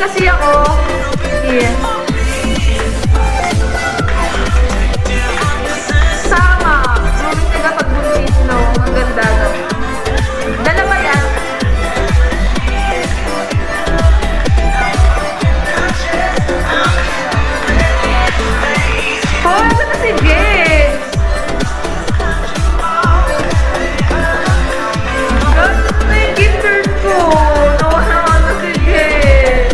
kasi ako. Yeah. Sama. Moving ka pag buntis, no? Ang ganda. Dalawa yan. Oh, ito na si Jess. God, ito na yung gifters ko. Nawa na si Jess.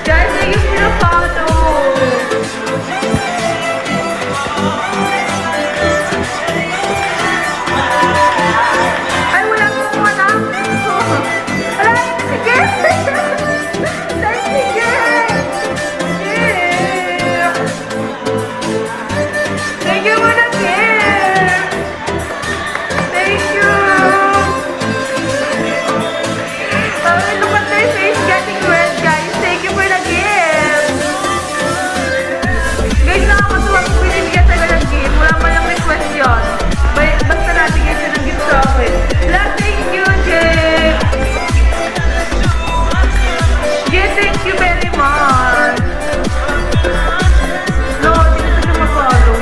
Guys, thank you for the follow. Ay, wala akong anak. Wala na si Jess. Dahil si Jess. Yeah. Thank you for the gift. Thank you. Look at their face getting red, guys. Thank you for the gift. Guys, nakakatuwa kung binibigyan tayo ng gift. Wala man lang request yun. Basta natin guys yun ng gift sa akin. Thank you, Jay. Jay, thank you very much. No, hindi na siya mag-follow.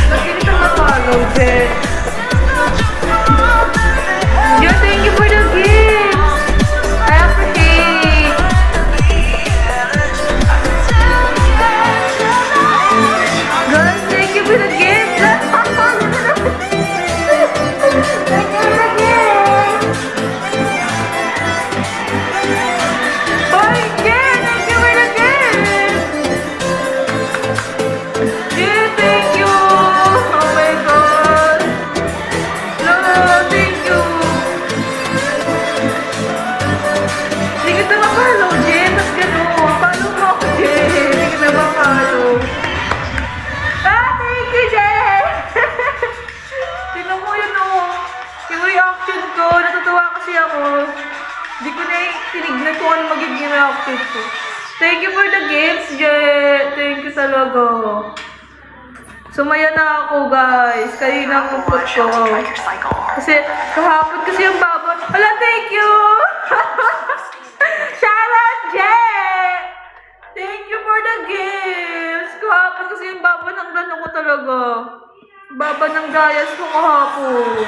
Hindi na siya mag-follow, Jay. Jay, thank you for the gift. I appreciate. Guys, thank you for the gift. Thank you for the gift. Hoy, Jay, thank you for the gift. Jay, thank you. Oh my God. No, thank you. Hindi kita ma-follow, Jay. Mas gano'n. Follow mo ako, Jay. Hindi kita ma-follow. Thank you, Jay. Tingnan mo yun, oh. Yung reaction ko. Natutuwa kasi ako. Hindi ko na tinignan kung ano magiging reaction ko. Thank you for the gifts, Jay. Thank you talaga. Sumaya na ako, guys. Kanina ang pupot ko. Kasi kahapon kasi yung babot. Hala, thank you! Shout out, Jay! Thank you for the gifts. Kahapon kasi yung baba ng gano'n ko talaga. Baba ng gayas ko kahapon.